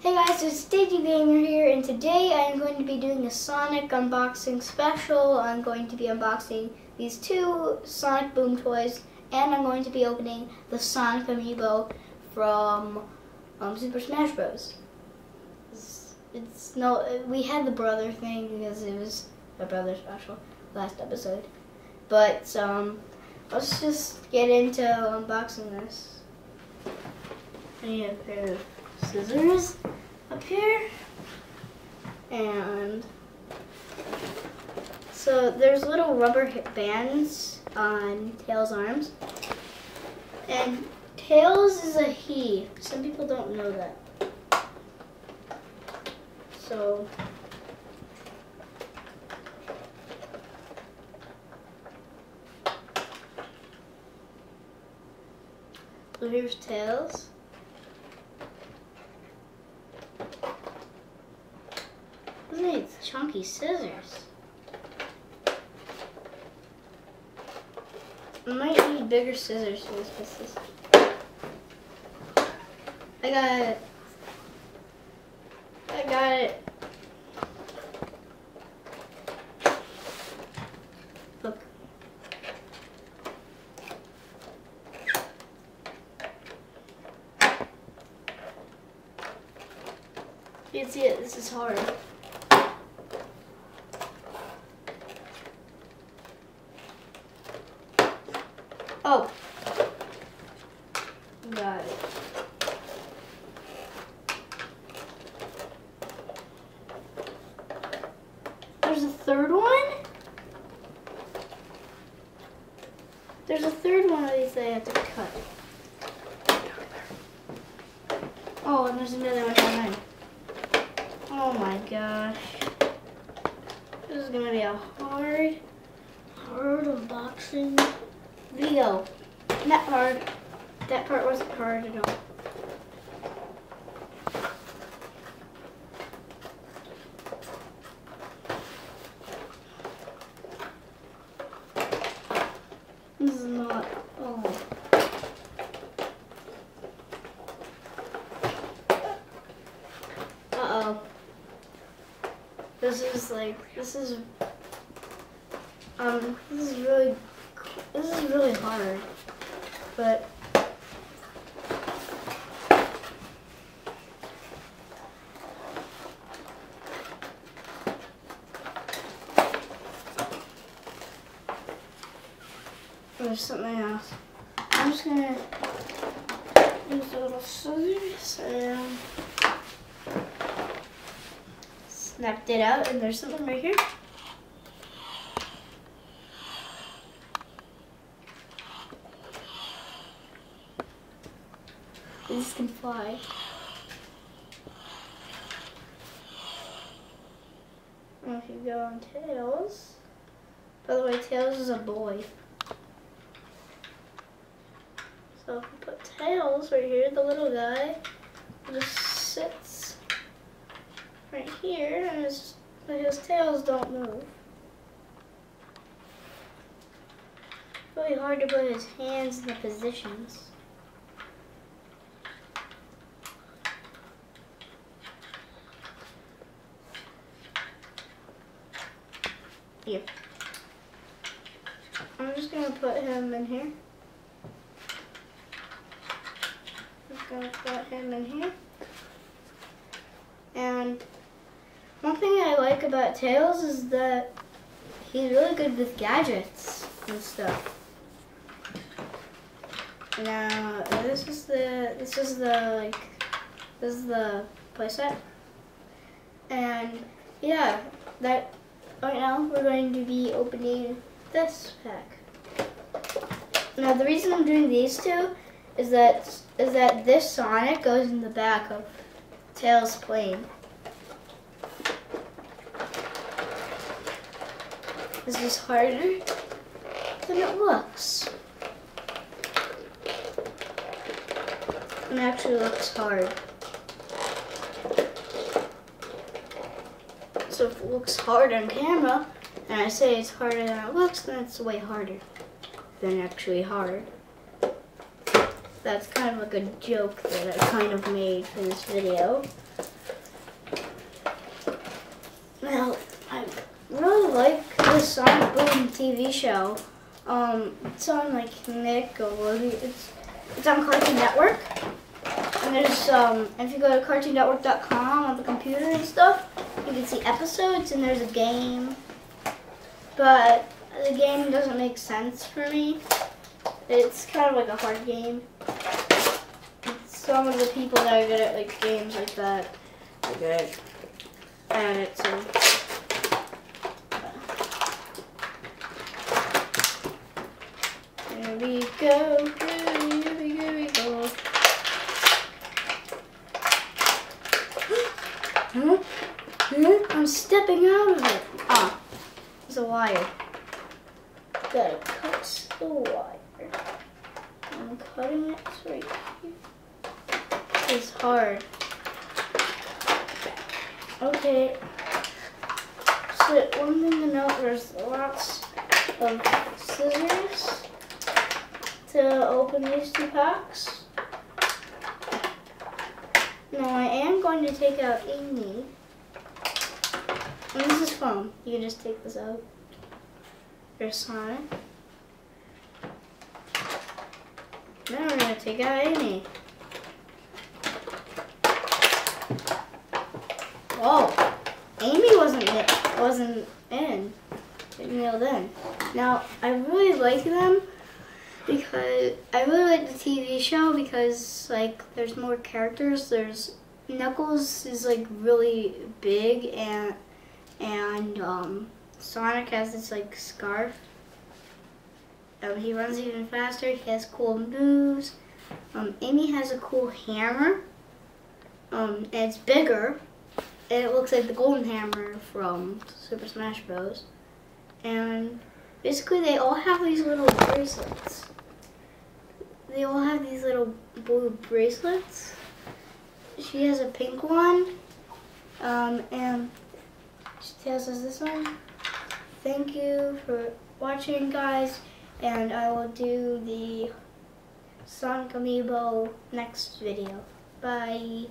Hey guys, it's Stagey Gamer here, and today I am going to be doing a Sonic unboxing special. I'm going to be unboxing these two Sonic Boom toys, and I'm going to be opening the Sonic Amiibo from Super Smash Bros. We had the brother thing because it was a brother special last episode, but let's just get into unboxing this. I need a pair of scissors up here, and so there's little rubber bands on Tails' arms, and Tails is a he. Some people don't know that. So here's Tails. Look at these chunky scissors. I might need bigger scissors for this business. I got it. Look. You can see it, this is hard. Oh, got it. There's a third one? There's a third one of these that I have to cut. Oh, and there's another one behind. Oh my gosh. This is gonna be a hard unboxing video. Not hard. That part wasn't hard at all. This is not. Oh. Uh-oh. This is really hard, but there's something else. I'm just gonna use the little scissors and snapped it out, and there's something right here. These can fly. And if you go on Tails, by the way, Tails is a boy. So if you put Tails right here, the little guy just sits right here, and his tails don't move. It's really hard to put his hands in the positions. Here. I'm just going to put him in here. And one thing I like about Tails is that he's really good with gadgets and stuff. Now this is the playset, and yeah, that right now we're going to be opening this pack. Now the reason I'm doing these two is that this Sonic goes in the back of Tails' plane. This is harder than it looks. It actually looks hard. So if it looks hard on camera, and I say it's harder than it looks, then it's way harder than actually hard. that's kind of like a joke that I kind of made for this video. Now, I really like the Sonic Boom TV show. It's on like Nickelodeon. It's on Cartoon Network. And there's if you go to cartoonnetwork.com on the computer and stuff, you can see episodes and there's a game. But the game doesn't make sense for me. It's kind of like a hard game. Some of the people that are good at like games like that are good at it. So. Here we go. Here we go. Huh? I'm stepping out of it. Ah, there's a wire. Gotta cut the wire. I'm cutting it right here. It's hard. Okay. So one thing to note, there's lots of scissors to open these 2 packs. Now I am going to take out Amy. And this is foam. You can just take this out. There's Sonic. Now we're going to take out Amy. Whoa. Amy wasn't in. Nailed in. Now I really like them because I really like the TV show because like there's more characters. There's Knuckles is like really big and Sonic has this like scarf. He runs even faster. He has cool moves. Amy has a cool hammer. And it's bigger. And it looks like the golden hammer from Super Smash Bros. And basically they all have these little bracelets. They all have these little blue bracelets. She has a pink one. And she tells us this one. Thank you for watching, guys. And I will do the Sonic Amiibo next video. Bye.